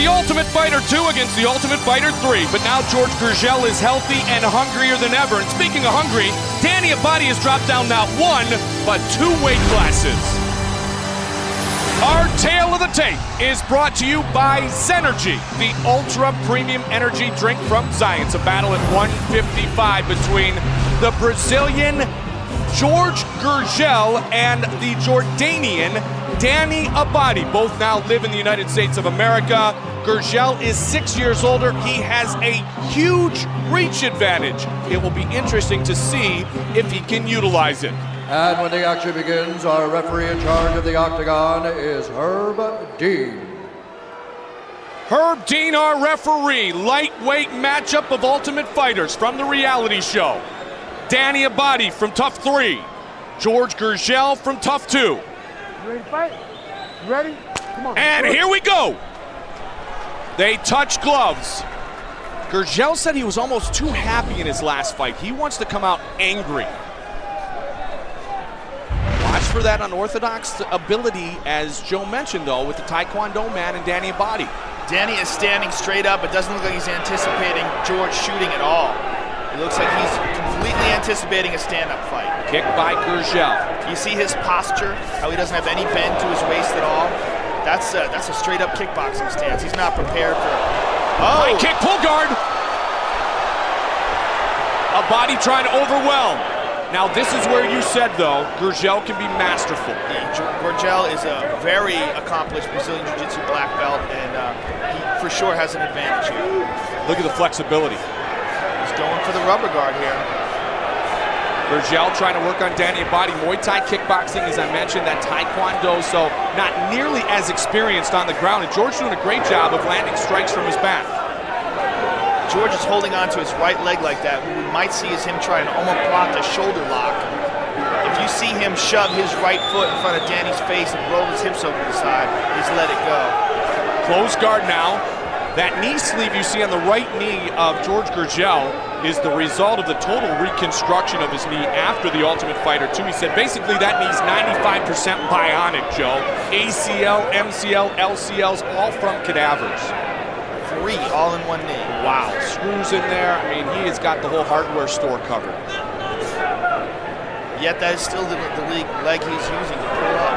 The Ultimate Fighter 2 against the Ultimate Fighter 3, but now George Gurgel is healthy and hungrier than ever. And speaking of hungry, Danny Abbadi has dropped down not one, but 2 weight classes. Our tale of the tape is brought to you by Zenergy, the ultra premium energy drink from Zions. A battle at 155 between the Brazilian Jorge Gurgel and the Jordanian Danny Abbadi. Both now live in the United States of America. Gurgel is 6 years older. He has a huge reach advantage. It will be interesting to see if he can utilize it. And when the action begins, our referee in charge of the octagon is Herb Dean. Herb Dean, our referee. Lightweight matchup of Ultimate Fighters from the reality show. Danny Abbadi from Tough 3. Jorge Gurgel from Tough 2. You ready to fight? You ready? Come on. And here we go. They touch gloves. Gurgel said he was almost too happy in his last fight. He wants to come out angry. Watch for that unorthodox ability, as Joe mentioned, though, with the Taekwondo man and Danny Abbadi. Danny is standing straight up. It doesn't look like he's anticipating George shooting at all. It looks like he's completely anticipating a stand-up fight. Kick by Gurgel. You see his posture, how he doesn't have any bend to his waist at all. That's a straight-up kickboxing stance. He's not prepared for it. Oh! High kick, pull guard. Abbadi trying to overwhelm. Now this is where you said, though, Gurgel can be masterful. Gurgel is a very accomplished Brazilian Jiu-Jitsu black belt, and he for sure has an advantage here. Look at the flexibility. He's going for the rubber guard here. Gurgel trying to work on Danny Abbadi. Muay Thai kickboxing, as I mentioned, that Taekwondo, so not nearly as experienced on the ground. And George doing a great job of landing strikes from his back. George is holding on to his right leg like that. What we might see is him trying to omoplata a shoulder lock. If you see him shove his right foot in front of Danny's face and roll his hips over the side, he's let it go. Close guard now. That knee sleeve you see on the right knee of Jorge Gurgel is the result of the total reconstruction of his knee after the Ultimate Fighter 2. He said basically that knee's 95% bionic, Joe. ACL, MCL, LCLs, all from cadavers. 3 all in one knee. Wow, screws in there. I mean, he has got the whole hardware store covered. Yet that is still the leg he's using to pull up.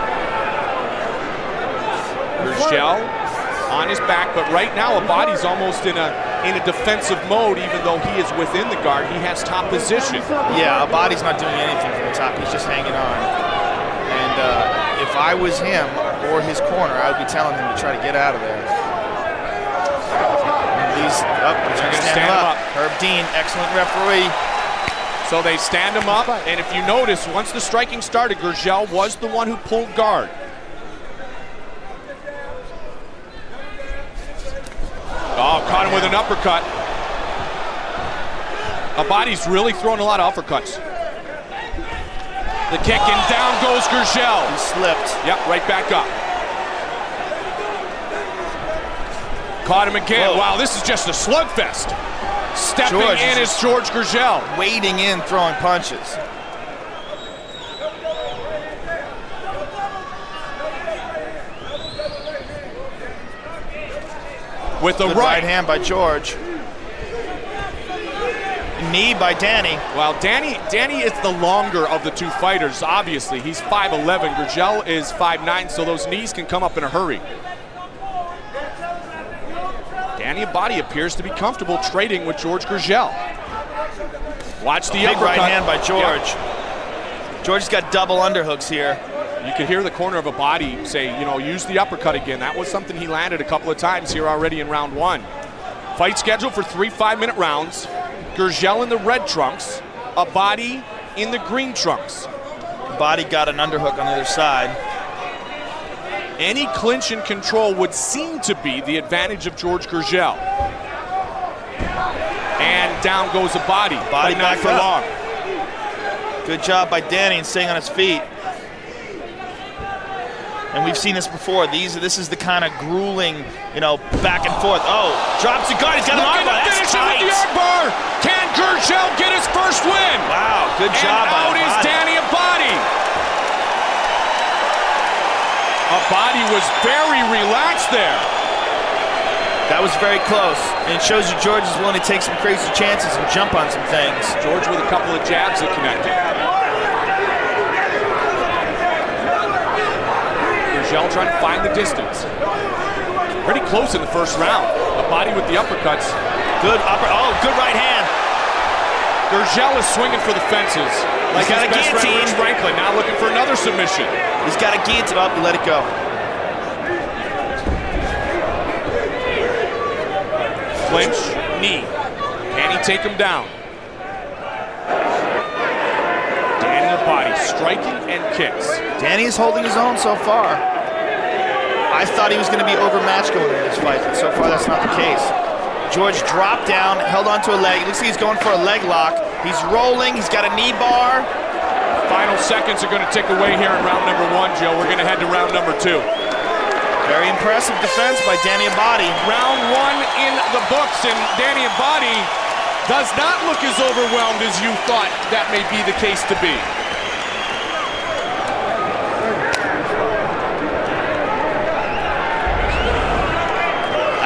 Gurgel on his back, but right now Abbadi's almost in a defensive mode, even though he is within the guard. He has top position. Yeah, Abbadi's not doing anything from the top. He's just hanging on. And if I was him or his corner, I would be telling him to try to get out of there. He's up. He's going to stand him up. Herb Dean, excellent referee. So they stand him up, and if you notice, once the striking started, Gurgel was the one who pulled guard. Oh, caught him with an uppercut. Abbadi's really throwing a lot of uppercuts. The kick, and down goes Gurgel. He slipped. Yep, right back up. Caught him again. Whoa. Wow, this is just a slugfest. Stepping in is Jorge Gurgel. Wading in, throwing punches. With the right hand by George. Knee by Danny. Well, Danny is the longer of the two fighters, obviously. He's 5'11", Gurgel is 5'9", so those knees can come up in a hurry. Danny Abbadi appears to be comfortable trading with Jorge Gurgel. Watch the big uppercut. Right hand by George. Yep. George's got double underhooks here. You could hear the corner of Abbadi say, you know, use the uppercut again. That was something he landed a couple of times here already in round 1. Fight scheduled for 3 5-minute rounds. Gurgel in the red trunks, Abbadi in the green trunks. Abbadi got an underhook on the other side. Any clinch and control would seem to be the advantage of Jorge Gurgel. And down goes Abbadi, but not for long. Good job by Danny in staying on his feet. And we've seen this before. This is the kind of grueling, you know, back and forth. Oh, drops the guard. He's got an armbar. That's tight. With the armbar. Can Gurgel get his first win? Wow, good job by Abbadi. And out is Danny Abbadi. Abbadi was very relaxed there. That was very close, and it shows you George is willing to take some crazy chances and jump on some things. George with a couple of jabs that connected. Gurgel trying to find the distance. Pretty close in the first round. Abbadi with the uppercuts. Good good right hand. Gurgel is swinging for the fences. Like got his a best friend guillotine. Rich Franklin, now looking for another submission. He's got a guillotine up and let it go. Clinch, knee. Can he take him down? Danny Abbadi striking and kicks. Danny is holding his own so far. I thought he was going to be overmatched going into this fight, but so far that's not the case. George dropped down, held onto a leg. It looks like he's going for a leg lock. He's rolling, he's got a knee bar. Final seconds are going to tick away here in round number 1, Joe. We're going to head to round number 2. Very impressive defense by Danny Abbadi. Round 1 in the books, and Danny Abbadi does not look as overwhelmed as you thought that may be the case to be.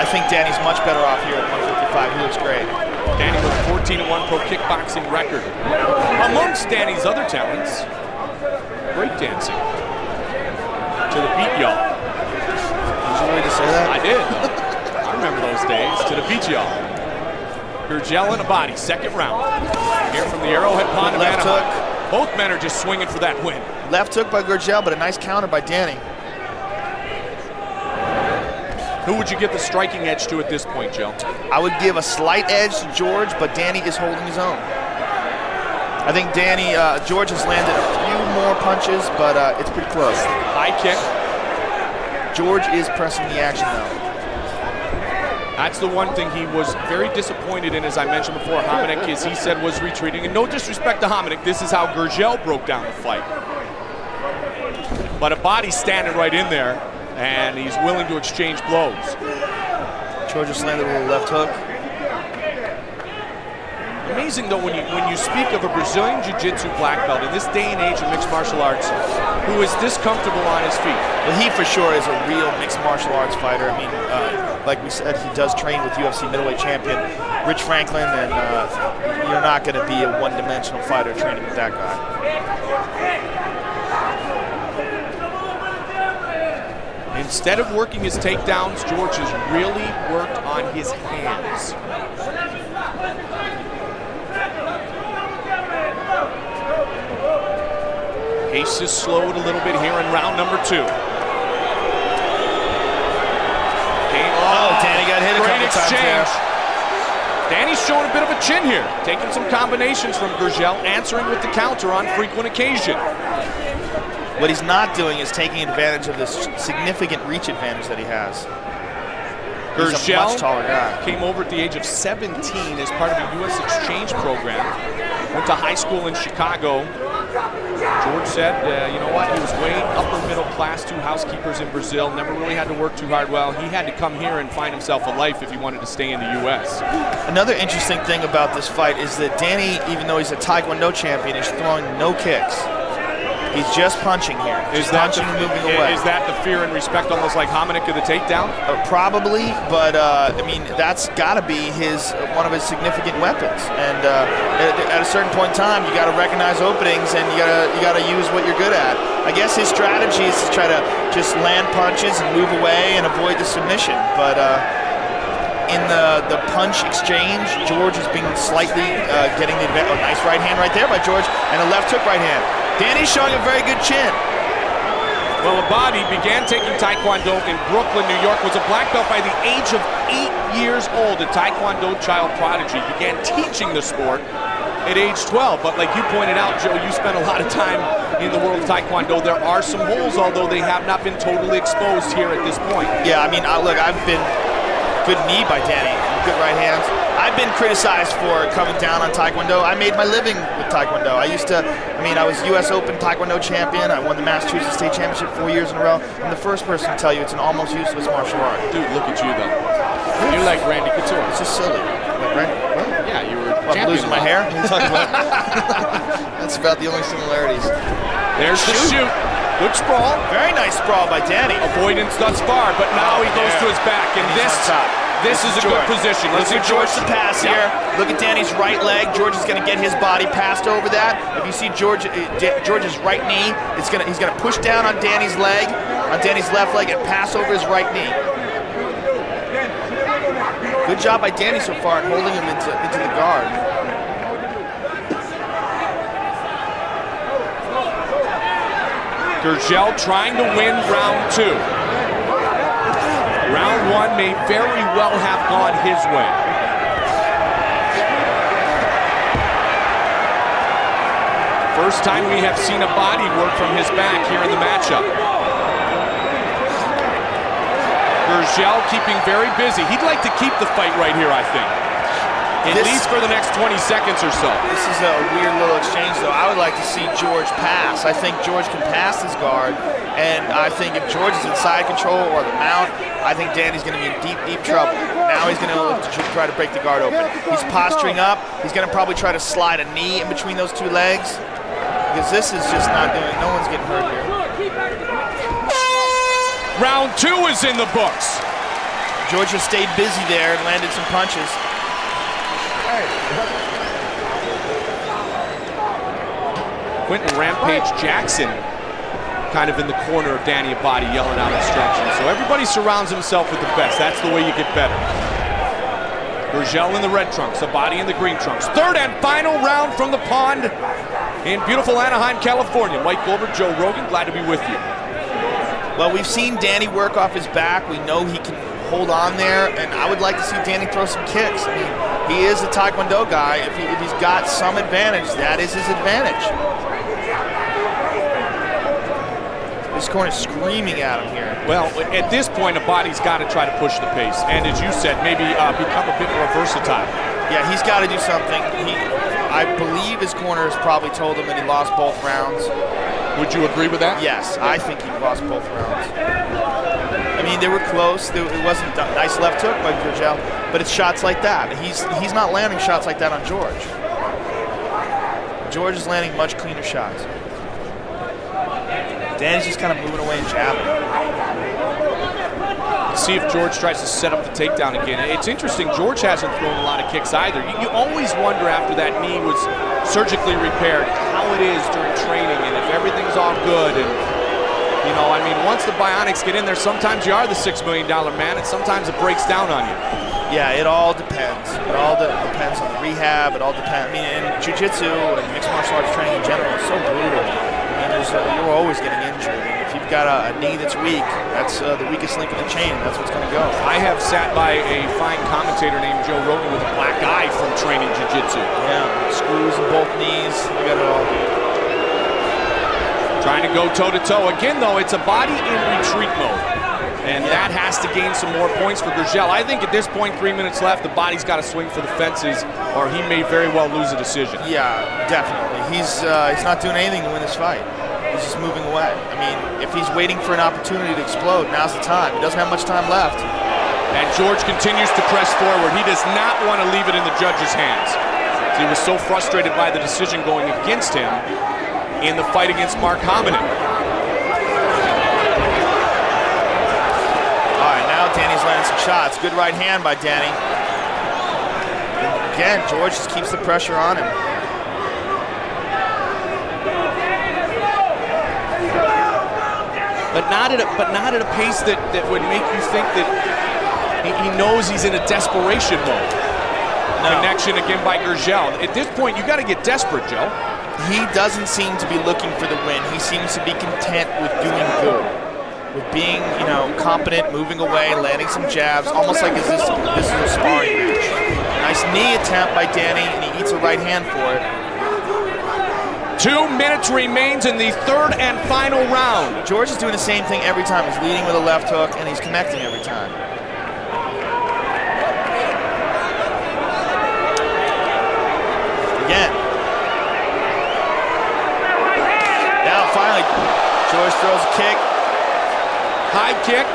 I think Danny's much better off here at 155. He looks great. Danny with a 14-1 pro kickboxing record. Amongst Danny's other talents, breakdancing to the beat, y'all. Did you really just say that? I did. I remember those days. To the beat, y'all. Gurgel and Abbadi, second round. Here from the Arrowhead Pond of Left Anaheim. hook. Both men are just swinging for that win. Left hook by Gurgel, but a nice counter by Danny. Who would you give the striking edge to at this point, Joe? I would give a slight edge to George, but Danny is holding his own. I think George has landed a few more punches, but it's pretty close. High kick. George is pressing the action now. That's the one thing he was very disappointed in, as I mentioned before. Hominick, as he said, was retreating. And no disrespect to Hominick, this is how Gurgel broke down the fight. But Abbadi's standing right in there, and he's willing to exchange blows. George just landed a little left hook. Amazing, though, when you speak of a Brazilian Jiu-Jitsu black belt in this day and age of mixed martial arts who is this comfortable on his feet. Well, he for sure is a real mixed martial arts fighter. I mean, like we said, he does train with UFC middleweight champion Rich Franklin, and you're not going to be a one-dimensional fighter training with that guy. Instead of working his takedowns, George has really worked on his hands. Pace is slowed a little bit here in round number 2. Danny got hit a great couple times there. exchange. Danny's showing a bit of a chin here, taking some combinations from Gurgel, answering with the counter on frequent occasion. What he's not doing is taking advantage of this significant reach advantage that he has. He's a much taller guy. Came over at the age of 17 as part of a U.S. exchange program. Went to high school in Chicago. George said, you know what, he was way upper middle class, 2 housekeepers in Brazil, never really had to work too hard. Well, he had to come here and find himself a life if he wanted to stay in the U.S. Another interesting thing about this fight is that Danny, even though he's a Taekwondo champion, is throwing no kicks. He's just punching here. Just punching and moving away. Is that the fear and respect, almost like Hominick of the takedown? Probably, but I mean, that's got to be one of his significant weapons. And at a certain point in time, you got to recognize openings, and you got to use what you're good at. I guess his strategy is to try to just land punches and move away and avoid the submission. But in the punch exchange, George has been slightly getting the advantage. Oh, nice right hand right there by George, and a left hook right hand. Danny's showing a very good chin. Well, Abbadi began taking Taekwondo in Brooklyn, New York, was a black belt by the age of 8 years old, a Taekwondo child prodigy. Began teaching the sport at age 12, but like you pointed out, Joe, you spent a lot of time in the world of Taekwondo. There are some holes, although they have not been totally exposed here at this point. Yeah, I mean, look, I've been good knee by Danny, good right hands. I've been criticized for coming down on Taekwondo. I made my living with Taekwondo. I was US Open Taekwondo champion. I won the Massachusetts State Championship 4 years in a row. I'm the first person to tell you it's an almost useless martial art. Dude, look at you, though. You're like Randy Couture. It's just silly. Like Randy, what? Yeah, you were I'm losing my hair? What are you talking about? That's about the only similarities. There's the shoot. Good sprawl. Very nice sprawl by Danny. Avoidance thus far, but now he goes to his back. And he's this on top. This is a good position. Let's see George to pass here. Look at Danny's right leg. George is going to get his body passed over that. If you see George's right knee, he's going to push down on Danny's leg, on Danny's left leg, and pass over his right knee. Good job by Danny so far in holding him into the guard. Gurgel trying to win round 2. Round 1 may very well have gone his way. First time we have seen Abbadi work from his back here in the matchup. Gurgel keeping very busy. He'd like to keep the fight right here, I think. At least for the next 20 seconds or so. This is a weird little exchange, though. I would like to see George pass. I think George can pass his guard, and I think if George is in side control or the mount, I think Danny's going to be in deep, deep trouble. Now he's going to look to try to break the guard open. He's posturing up. He's going to probably try to slide a knee in between those two legs, because this is just not doing, no one's getting hurt here. Round 2 is in the books. George has stayed busy there and landed some punches. Quentin Rampage Jackson kind of in the corner of Danny Abbadi yelling out instructions. So everybody surrounds himself with the best. That's the way you get better. Gurgel in the red trunks, Abbadi in the green trunks. Third and final round from the pond in beautiful Anaheim, California. Mike Goldberg, Joe Rogan, glad to be with you. Well, we've seen Danny work off his back. We know he can hold on there, and I would like to see Danny throw some kicks. I mean, he is a Taekwondo guy. If he's got some advantage, that is his advantage. This corner is screaming at him here. Well, at this point, Abbadi's got to try to push the pace, and as you said, maybe become a bit more versatile. Yeah, he's got to do something. I believe his corner has probably told him that he lost both rounds. Would you agree with that? Yes, I think he lost both rounds. I mean, they were close. It wasn't a nice left hook by Gurgel, but it's shots like that. He's not landing shots like that on George. George is landing much cleaner shots. Danny's just kind of moving away and jabbing. Let's see if George tries to set up the takedown again. It's interesting, George hasn't thrown a lot of kicks either. You always wonder after that knee was surgically repaired how it is during training and if everything's all good. And you know, I mean, once the bionics get in there, sometimes you are the $6 million man, and sometimes it breaks down on you. Yeah, it all depends. It all depends on the rehab. It all depends. I mean, in jiu-jitsu and mixed martial arts training in general, it's so brutal. I mean, you're always getting injured. And if you've got a knee that's weak, that's the weakest link in the chain. That's what's going to go. I have sat by a fine commentator named Joe Rogan with a black eye from training jiu-jitsu. Yeah, screws in both knees. You got it all. Trying to go toe-to-toe. Again, though, it's Abbadi in retreat mode. And that has to gain some more points for Gurgel. I think at this point, 3 minutes left, Abbadi's got to swing for the fences, or he may very well lose a decision. Yeah, definitely. He's not doing anything to win this fight. He's just moving away. I mean, if he's waiting for an opportunity to explode, now's the time. He doesn't have much time left. And George continues to press forward. He does not want to leave it in the judge's hands. He was so frustrated by the decision going against him in the fight against Mark Hominin. Danny's landing some shots. Good right hand by Danny. Again, George just keeps the pressure on him. But not at a pace that would make you think that he knows he's in a desperation mode. No. Connection again by Gurgel. At this point, you got to get desperate, Joe. He doesn't seem to be looking for the win. He seems to be content with doing good. With being, you know, competent, moving away, landing some jabs, almost like this is a sparring match. Nice knee attempt by Danny, and he eats a right hand for it. 2 minutes remains in the third and final round. George is doing the same thing every time. He's leading with a left hook, and he's connecting every time. Again. Now, finally, George throws a kick. High kick,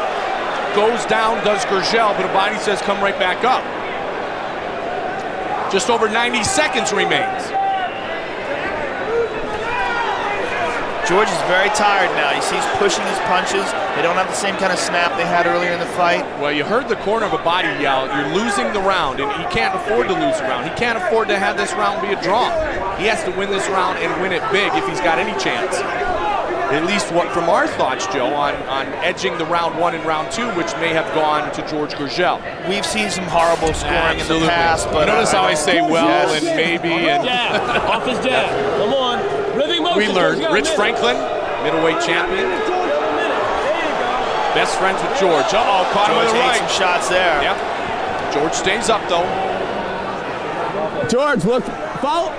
goes down, does Gurgel, but Abbadi says come right back up. Just over 90 seconds remains. George is very tired now. You see he's pushing his punches. They don't have the same kind of snap they had earlier in the fight. Well, you heard the corner of Abbadi yell, you're losing the round, and he can't afford to lose the round. He can't afford to have this round be a draw. He has to win this round and win it big if he's got any chance. At least what from our thoughts, Joe, on edging the round 1 and round 2, which may have gone to George Gurgel. We've seen some horrible scoring in the past, but notice how I say well yes. and maybe and Jab, off his jab. Come on. Ribbing motion. we learned. Rich Franklin, middleweight champion. Best friends with George. Uh-oh, caught him with the right. Some shots there. Yep. George stays up though. George, look, follow.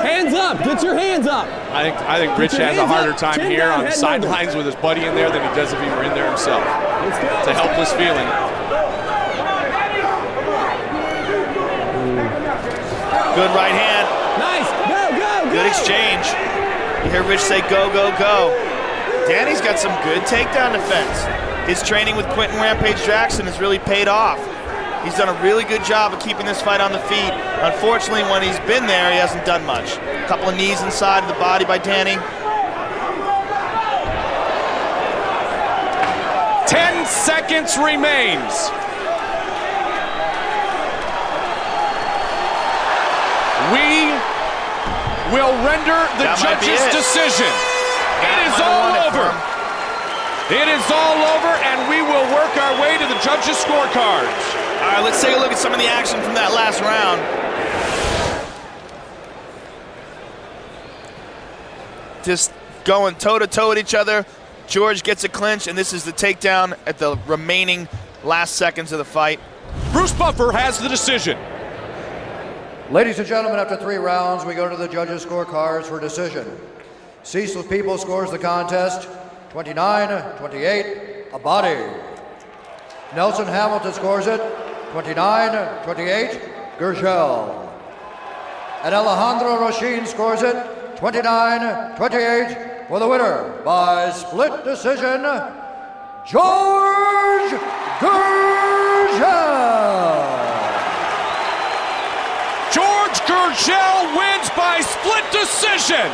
Hands up, get your hands up. I think Rich has a harder time here on the sidelines with his buddy in there than he does if he were in there himself. It's a helpless feeling. Good right hand. Nice, go. Good exchange. You hear Rich say go, go, go. Danny's got some good takedown defense. His training with Quentin Rampage Jackson has really paid off. He's done a really good job of keeping this fight on the feet. Unfortunately, when he's been there, he hasn't done much. A couple of knees inside of the body by Danny. 10 seconds remains. We will render the judge's decision. It is all over. It is all over, and we will work our way to the judges' scorecards. All right, let's take a look at some of the action from that last round. Just going toe-to-toe at each other. George gets a clinch, and this is the takedown at the remaining last seconds of the fight. Bruce Buffer has the decision. Ladies and gentlemen, after 3 rounds, we go to the judges' scorecards for decision. Ceaseless People scores the contest 29-28, Abbadi. Nelson Hamilton scores it 29-28, Gurgel. And Alejandro Roshin scores it 29-28 for the winner by split decision, George Gurgel. George Gurgel wins by split decision.